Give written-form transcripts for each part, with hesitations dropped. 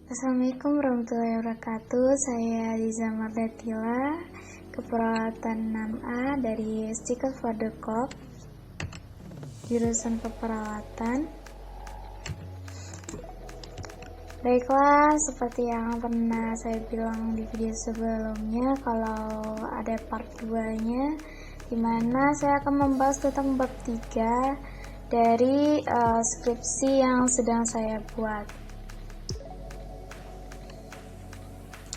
Assalamualaikum warahmatullahi wabarakatuh. Saya Liza Mardatila, keperawatan 6A dari Stikel Fadekop, jurusan keperawatan. Baiklah, seperti yang pernah saya bilang di video sebelumnya, kalau ada part 2-nya, dimana saya akan membahas tentang bab 3 dari skripsi yang sedang saya buat.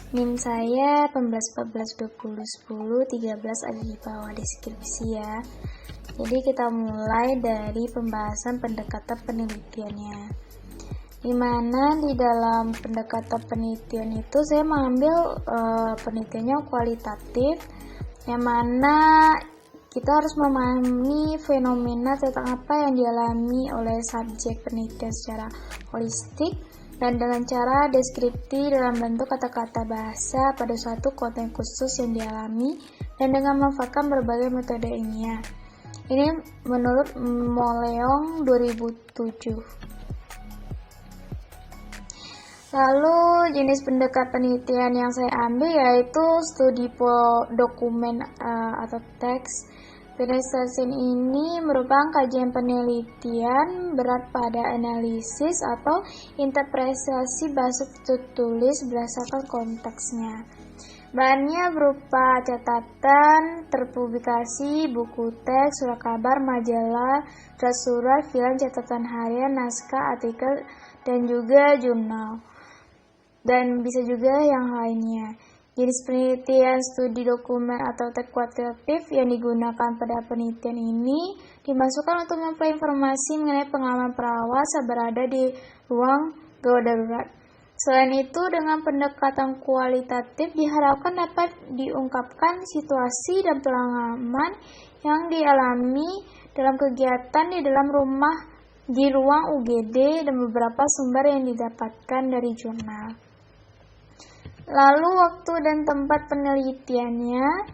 NIM saya 1814201013 ada di bawah deskripsi ya. Jadi kita mulai dari pembahasan pendekatan penelitiannya. Dimana di dalam pendekatan penelitian itu saya mengambil penelitiannya kualitatif, yang mana kita harus memahami fenomena tentang apa yang dialami oleh subjek penelitian secara holistik dan dengan cara deskriptif dalam bentuk kata-kata bahasa pada suatu konteks khusus yang dialami dan dengan memanfaatkan berbagai metode ilmiah. Ini menurut Moleong 2007. Lalu jenis pendekatan penelitian yang saya ambil yaitu studi dokumen atau teks. Penelitian ini merupakan kajian penelitian berat pada analisis atau interpretasi bahasa tertulis berdasarkan konteksnya. Bahannya berupa catatan, terpublikasi, buku teks, surat kabar, majalah, surat, film, catatan harian, naskah, artikel, dan juga jurnal. Dan bisa juga yang lainnya. Jenis penelitian studi dokumen atau teks kualitatif yang digunakan pada penelitian ini dimasukkan untuk memperoleh informasi mengenai pengalaman perawat saat berada di ruang gawat darurat. Selain itu, dengan pendekatan kualitatif diharapkan dapat diungkapkan situasi dan pengalaman yang dialami dalam kegiatan di dalam ruang UGD dan beberapa sumber yang didapatkan dari jurnal. Lalu waktu dan tempat penelitiannya.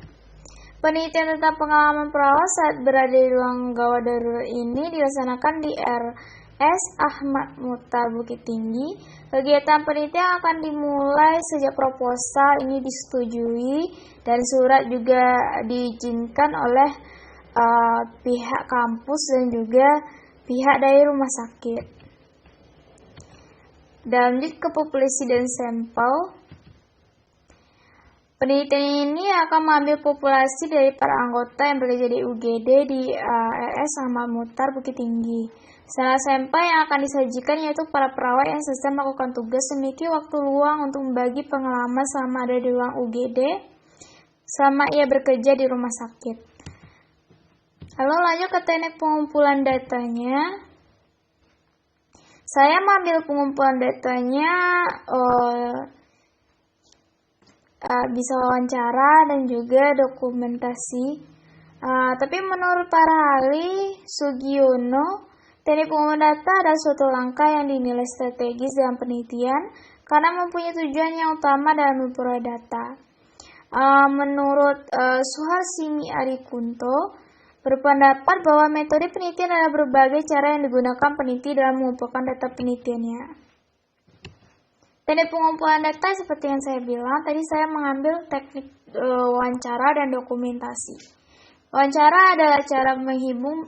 Penelitian tentang pengalaman perawat saat berada di ruang gawat darurat ini dilaksanakan di RS Ahmad Muhtar Bukit Tinggi. Kegiatan penelitian akan dimulai sejak proposal ini disetujui dan surat juga diizinkan oleh pihak kampus dan juga pihak dari rumah sakit. Dan lanjut ke populasi dan sampel. Penelitian ini akan mengambil populasi dari para anggota yang bekerja di UGD di RS Ahmad Muhtar Bukit Tinggi. Salah sampel yang akan disajikan yaitu para perawat yang selesai melakukan tugas memiliki waktu luang untuk membagi pengalaman selama ada di ruang UGD selama ia bekerja di rumah sakit. Lalu lanjut ke teknik pengumpulan datanya. Saya mengambil pengumpulan datanya bisa wawancara dan juga dokumentasi. Tapi menurut para ahli Sugiono, teknik pengumpulan data adalah suatu langkah yang dinilai strategis dalam penelitian karena mempunyai tujuan yang utama dalam memperoleh data. Menurut Suharsini Arikunto, berpendapat bahwa metode penelitian adalah berbagai cara yang digunakan peneliti dalam mengumpulkan data penelitiannya. Teknik pengumpulan data seperti yang saya bilang, tadi saya mengambil teknik wawancara dan dokumentasi. Wawancara adalah cara menghimpun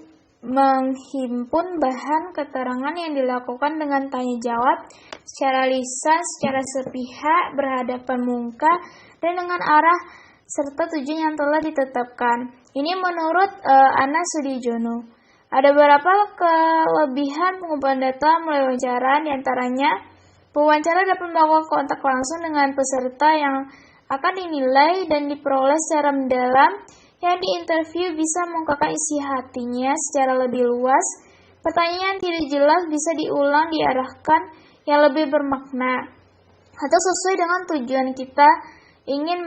bahan keterangan yang dilakukan dengan tanya jawab secara lisan, secara sepihak, berhadapan muka, dan dengan arah serta tujuan yang telah ditetapkan. Ini menurut Ana Sudijono. Ada beberapa kelebihan pengumpulan data melalui wawancara, diantaranya pewawancara dapat melakukan kontak langsung dengan peserta yang akan dinilai dan diperoleh secara mendalam. Yang diinterview bisa mengungkapkan isi hatinya secara lebih luas. Pertanyaan yang tidak jelas bisa diulang, diarahkan yang lebih bermakna atau sesuai dengan tujuan kita ingin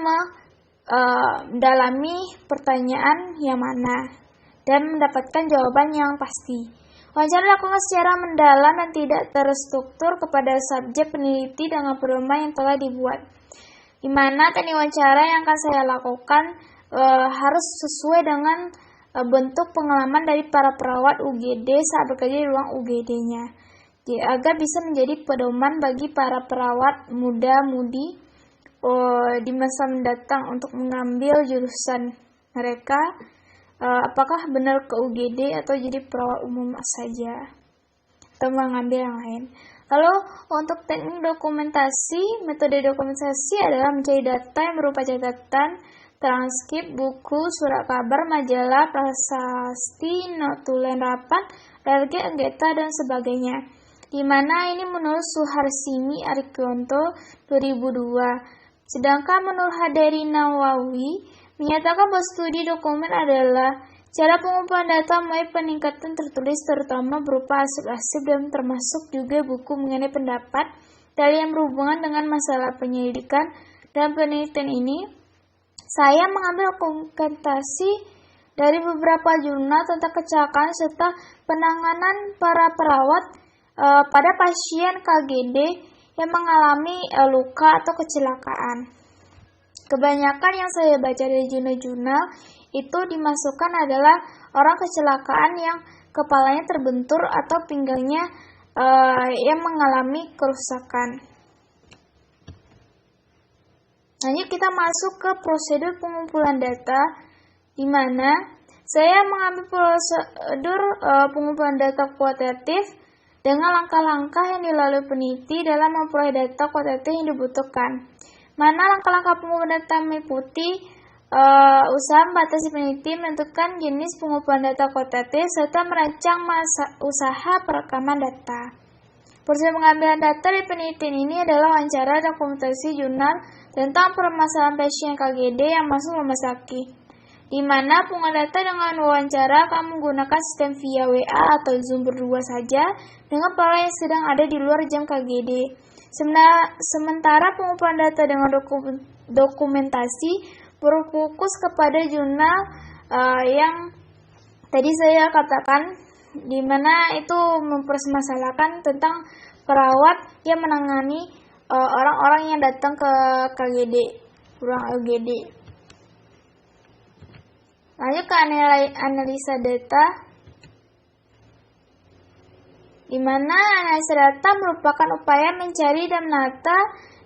mendalami pertanyaan yang mana dan mendapatkan jawaban yang pasti. Wawancara dilakukan secara mendalam dan tidak terstruktur kepada subjek peneliti dengan pedoman yang telah dibuat. Di mana teknik wawancara yang akan saya lakukan harus sesuai dengan bentuk pengalaman dari para perawat UGD saat bekerja di ruang UGD-nya. agar bisa menjadi pedoman bagi para perawat muda-mudi di masa mendatang untuk mengambil jurusan mereka, apakah benar ke UGD atau jadi perawat umum saja atau mengambil yang lain. Lalu untuk teknik dokumentasi, metode dokumentasi adalah mencari data yang berupa catatan, transkrip, buku, surat kabar, majalah, prasasti, notulen rapat, religi, anggota, dan sebagainya. Di mana ini menurut Suharsini Arikonto 2002. Sedangkan menurut Haderi Nawawi menyatakan bahwa studi dokumen adalah cara pengumpulan data mulai peningkatan tertulis terutama berupa arsip-arsip dan termasuk juga buku mengenai pendapat dari yang berhubungan dengan masalah penyelidikan dan penelitian ini. Saya mengambil dokumentasi dari beberapa jurnal tentang kecelakaan serta penanganan para perawat pada pasien KGD yang mengalami luka atau kecelakaan. Kebanyakan yang saya baca dari jurnal-jurnal itu dimasukkan adalah orang kecelakaan yang kepalanya terbentur atau pinggangnya yang mengalami kerusakan. Lanjut kita masuk ke prosedur pengumpulan data, di mana saya mengambil prosedur pengumpulan data kualitatif dengan langkah-langkah yang dilalui peneliti dalam memperoleh data kualitatif yang dibutuhkan. Mana langkah-langkah pengumpulan data meliputi usaha membatasi peneliti, menentukan jenis pengumpulan data kualitatif, serta merancang usaha perekaman data. Proses pengambilan data dari penelitian ini adalah wawancara dokumentasi jurnal tentang permasalahan pasien KGD yang masuk rumah sakit, di mana pengumpulan data dengan wawancara akan menggunakan sistem via WA atau Zoom berdua saja dengan perawat yang sedang ada di luar jam KGD. Sementara pengumpulan data dengan dokumentasi berfokus kepada jurnal yang tadi saya katakan, di mana itu mempermasalahkan tentang perawat yang menangani orang-orang yang datang ke KGD, ruang UGD. Lanjut ke analisa data, di mana analisa data merupakan upaya mencari dan menata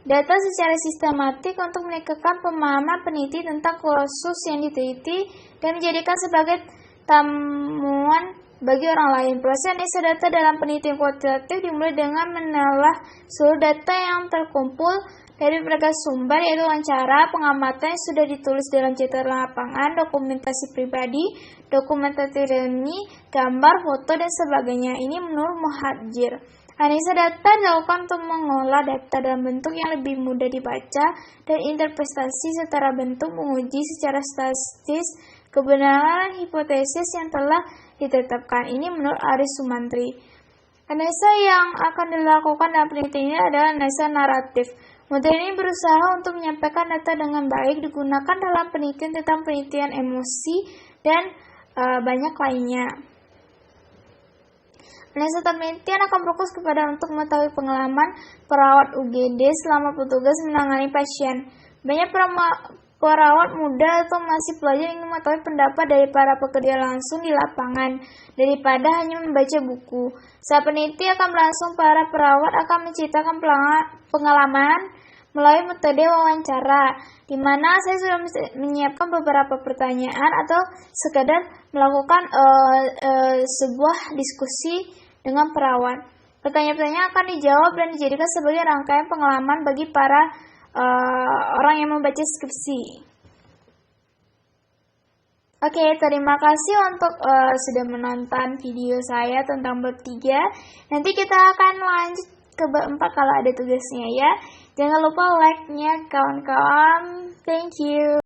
data secara sistematik untuk meningkatkan pemahaman peneliti tentang kasus yang diteliti dan menjadikan sebagai temuan bagi orang lain. Proses analisa data dalam penelitian kualitatif dimulai dengan menelaah seluruh data yang terkumpul dari berbagai sumber, yaitu wawancara, pengamatan yang sudah ditulis dalam catatan lapangan, dokumentasi pribadi, dokumentasi reuni, gambar, foto, dan sebagainya. Ini menurut Muhadjir. Analisa data dilakukan untuk mengolah data dalam bentuk yang lebih mudah dibaca dan interpretasi secara bentuk, menguji secara statistis kebenaran hipotesis yang telah ditetapkan. Ini menurut Aris Sumantri. Analisa yang akan dilakukan dalam penelitian ini adalah analisa naratif. Model ini berusaha untuk menyampaikan data dengan baik, digunakan dalam penelitian tentang penelitian emosi dan banyak lainnya. Analisa penelitian akan fokus kepada untuk mengetahui pengalaman perawat UGD selama bertugas menangani pasien. Banyak perawat muda atau masih pelajar ingin mengetahui pendapat dari para pekerja langsung di lapangan daripada hanya membaca buku. Saat peneliti akan berlangsung, para perawat akan menceritakan pengalaman melalui metode wawancara, di mana saya sudah menyiapkan beberapa pertanyaan atau sekadar melakukan sebuah diskusi dengan perawat. Pertanyaan-pertanyaan akan dijawab dan dijadikan sebagai rangkaian pengalaman bagi para orang yang membaca skripsi. Oke, terima kasih untuk sudah menonton video saya tentang bab 3. Nanti kita akan lanjut ke bab 4 kalau ada tugasnya ya. Jangan lupa like-nya kawan-kawan. Thank you.